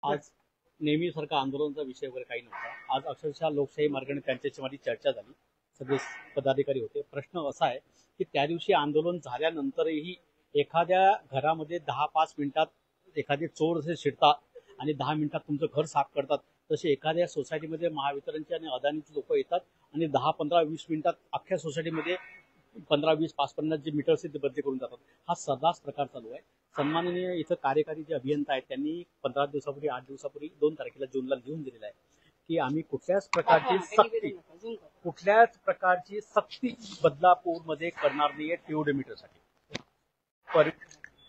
आज नेहमीसारखा आंदोलनाचा विषय वगैरे काही नव्हता। आज अक्षरशः लोकशाही मार्गाने त्यांच्याशी माझी चर्चा झाली, सगळे पदाधिकारी होते। प्रश्न असा आहे की त्या दिवशी आंदोलन झाल्यानंतरही एखाद्या घरामध्ये 10-5 मिनिटात एखादे चोर असे शिरतात आणि 10 मिनिटात तुमचं घर साफ करतात, तसे एखाद्या सोसायटीमध्ये महावितरणचे आणि अदानीचे लोक येतात आणि 10-15-20 मिनिटात अख्ख्या सोसायटीमध्ये 15-20 5-50 जे मीटर्स आहेत ते बदली करून जातात। हा सर्रास प्रकार चालू आहे। सन्माननीय इथं कार्यकारी जे अभियंता आहेत त्यांनी 15 दिवसापूर्वी 8 दिवसापूर्वी 2 तारखेला जूनला लिहून दिलेला आहे की आम्ही कुठल्याच प्रकारची सक्ती बदलापूरमध्ये करणार नाहीये टीओडी मीटरसाठी। पण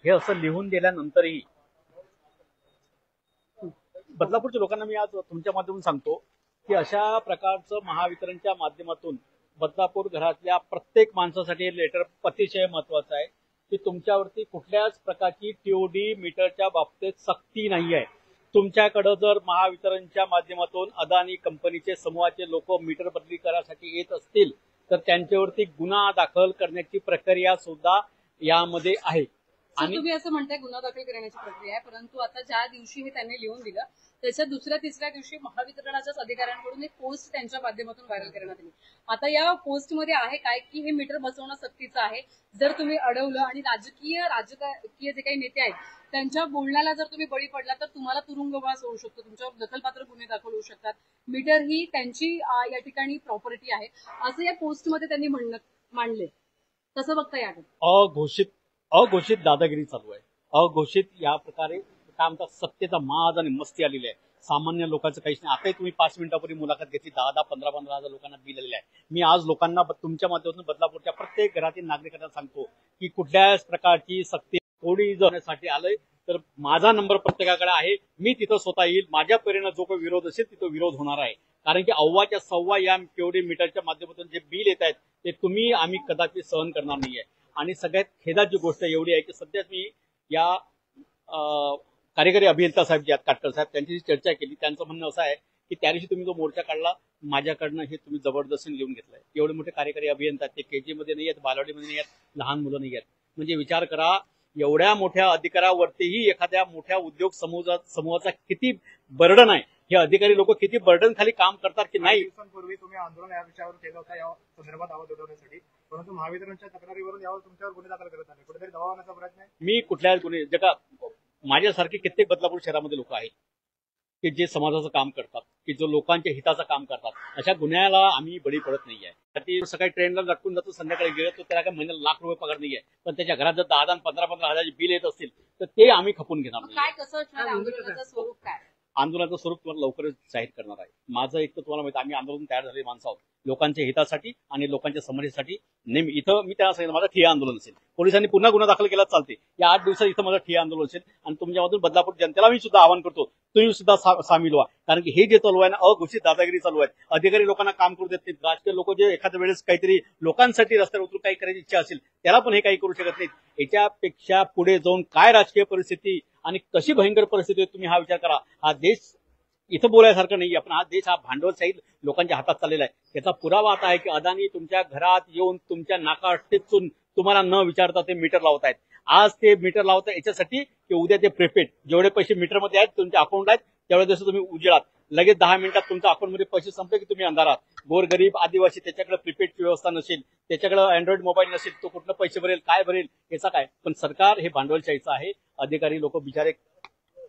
हे असं लिहून दिल्यानंतरही बदलापूरच्या लोकांना मी आज तुमच्या माध्यमातून सांगतो की अशा प्रकारचं महावितरणच्या माध्यमातून बदलापूर घरातल्या प्रत्येक माणसासाठी हे लेटर अतिशय महत्वाचं आहे की तुमच्यावरती कुठल्याच प्रकारची टीओडी मीटरच्या बाबतीत सक्ती नाही आहे। तुमच्याकडे जर महावितरणच्या माध्यमातून अदानी कंपनीचे समूहाचे लोक मीटर बदली करायसाठी येत असतील तर त्यांच्यावरती गुन्हा दाखल करण्याची प्रक्रिया सुद्धा यामध्ये आहे। आणि तुम्ही असं म्हणताय गुन्हा दाखल करण्याची प्रक्रिया आहे, परंतु आता ज्या दिवशी हे त्यांनी लिहून दिलं त्याच्या दुसऱ्या-तिसऱ्या दिवशी महावितरणाच्याच अधिकाऱ्यांकडून एक पोस्ट त्यांच्या माध्यमातून व्हायरल करण्यात आली। आता या पोस्टमध्ये आहे काय की हे मीटर बसवणं सक्तीचं आहे। जर तुम्ही अडवलं आणि राजकीय जे काही नेते आहेत त्यांच्या बोलण्याला जर तुम्ही बळी पडला तर तुम्हाला तुरुंगवास होऊ शकतो, तुमच्यावर दखलपात्र गुन्हे दाखल होऊ शकतात। मीटर ही त्यांची या ठिकाणी प्रॉपर्टी आहे असं या पोस्टमध्ये त्यांनी मांडले। कसं बघता याकडे? अघोषित दादागिरी चालू आहे। अघोषित या प्रकारे काम सत्तेचा माज आणि मस्ती आलेली आहे। सामान्य लोकांचं काहीच नाही। आताही तुम्ही 5 मिनिटापूर्वी मुलाखत घेतली, 10-10, 15-15 हजार लोकांना बिल आलेलं आहे। मी आज लोकांना तुमच्या माध्यमातून बदलापूरच्या प्रत्येक घरातील नागरिकांना सांगतो की कुठल्याच प्रकारची सक्ती कोणी जाण्यासाठी आलंय तर माझा नंबर प्रत्येकाकडे आहे। मी तिथं स्वतः येईल, माझ्या परीने जो काही विरोध असेल तिथं विरोध होणार आहे। कारण की अव्वाच्या सव्वा या टीओडी मीटरच्या माध्यमातून जे बिल येत आहेत ते आम्ही कदाचित सहन करणार नाहीये। आणि सगळ्यात खेदाची गोष्ट एवढी आहे की सध्या मी या कार्यकारी अभियंता साहेब जे आहेत काटकर साहेब त्यांच्याशी चर्चा केली। त्यांचं म्हणणं असं आहे की त्या दिवशी तुम्ही जो मोर्चा काढला माझ्याकडनं हे तुम्ही जबरदस्तीने लिहून घेतलंय। एवढे मोठे कार्यकारी अभियंता ते केजी मध्ये नाही आहेत, बालवाडीमध्ये नाही आहेत, लहान मुलं नाही आहेत। म्हणजे विचार करा एवढ्या मोठ्या अधिकारावरतीही एखाद्या मोठ्या उद्योग समूहाचा किती बर्डन आहे। हे अधिकारी लोक किती बर्डन खाली काम करतात की नाही। दिवसांपूर्वी तुम्ही आंदोलन या विषयावर केलं होतं या संदर्भात आवाज उठवण्यासाठी, परंतु महावितरणच्या तक्रारीवरून यावर तुमच्यावर गुन्हे दाखल करत आले, कुठेतरी दबावण्याचा प्रयत्न आहे? मी कुठल्याच गुन्हे जगा माझ्यासारखे कित्येक बदलापूर शहरामध्ये लोक आहेत की जे समाजाचं काम करतात, की जो लोकांच्या हिताचं काम करतात, अशा गुन्ह्याला आम्ही बळी पडत नाहीये। ती सकाळी ट्रेनला लटकून जातो, संध्याकाळी गेलो तर त्याला काय महिन्याला लाख रुपये पगार नाहीये, पण त्याच्या घरात जर 10 आणि 15-15 हजाराची बिल येत असतील तर ते आम्ही खपून घेणार नाही। काय कसं असणार आंदोलनाचं स्वरूप? काय आंदोलनाचं स्वरूप तुम्हाला लवकरच जाहीर करणार आहे। माझं एक तर तुम्हाला माहिती आम्ही आंदोलन तयार झालेली माणसं आहोत लोकांच्या हितासाठी आणि लोकांच्या समस्येसाठी। नेहमी इथं मी त्याला सांगितलं माझं ठिय्या आंदोलन असेल, पोलिसांनी पुन्हा गुन्हा दाखल केला चालते। या 8 दिवसात इथं माझं ठिय्या आंदोलन असेल आणि तुमच्यामधून बदलापूर जनतेला मी सुद्धा आवाहन करतो तुम्ही सुद्धा सामील व्हा। कारण की हे जे चालू आहे ना अघोषित दादागिरी चालू आहे। अधिकारी लोकांना काम करू देत नाहीत। राजकीय लोक जे एखाद्या वेळेस काहीतरी लोकांसाठी रस्त्यावर उतरून काही करायची इच्छा असेल त्याला पण हे काही करू शकत नाहीत। याच्यापेक्षा पुढे जाऊन काय राजकीय परिस्थिती आणि कशी भयंकर परिस्थिती तुम्ही हा विचार करा। हा देश इथं बोलायसारखं नाही, पण हा देश हा भांडवलशाही लोकांच्या हातात चाललेला आहे। त्याचा पुरावा आता आहे की अदानी तुमच्या घरात येऊन तुमच्या नाकाठीतून तुम्हाला न विचारता ते मीटर लावतायत। आज ते मीटर लावताय याच्यासाठी की उद्या ते प्रीपेड जेवढे पैसे मीटरमध्ये आहेत तुमच्या अकाउंट आहेत तेवढे दिवस तुम्ही उजेडात, लगेच 10 मिनिटात तुमच्या अकाउंटमध्ये पैसे संपले की तुम्ही अंधारात। गोरगरीब आदिवासी त्याच्याकडे प्रीपेडची व्यवस्था नसेल, त्याच्याकडे अँड्रॉइड मोबाईल नसेल, तो कुठलं पैसे भरेल काय भरेल याचा काय। पण सरकार हे भांडवलशाहीचं आहे। अधिकारी लोक बिचारे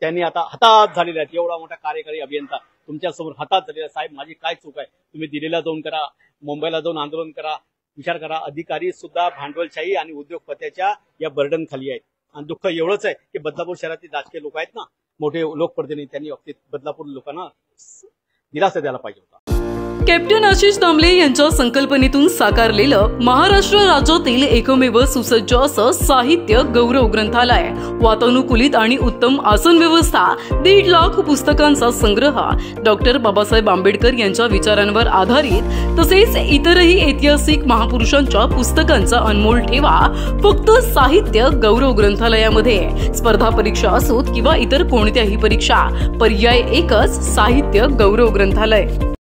त्यांनी आता हताश झालेले आहेत। एवढा मोठा कार्यकारी अभियंता तुमच्या समोर हताश झालेला साहेब माझी काय चूक आहे? तुम्ही दिल्लीला जाऊन करा, मुंबईला जाऊन आंदोलन करा, विचार करा। अधिकारी सुद्धा भांडवलशाही आणि उद्योगपत्याच्या या बर्डन खाली आहेत। आणि दुःख एवढंच आहे की बदलापूर शहरातील राजकीय लोक आहेत ना, मोठे लोकप्रतिनिधी, त्यांनी बाबतीत बदलापूर लोकांना दिलासा द्यायला पाहिजे होता। कॅप्टन आशिष दामले यांच्या संकल्पनेतून साकारलेलं महाराष्ट्र राज्यातील एकमेव सुसज्ज असं साहित्य गौरव ग्रंथालय, वातानुकूलित आणि उत्तम आसन व्यवस्था, 1.5 लाख पुस्तकांचा संग्रह, डॉक्टर बाबासाहेब आंबेडकर यांच्या विचारांवर आधारित तसेच इतरही ऐतिहासिक महापुरुषांच्या पुस्तकांचा अनमोल ठेवा फक्त साहित्य गौरव ग्रंथालयामध्ये। स्पर्धा परीक्षा असोत किंवा इतर कोणत्याही परीक्षा, पर्याय एकच, साहित्य गौरव ग्रंथालय।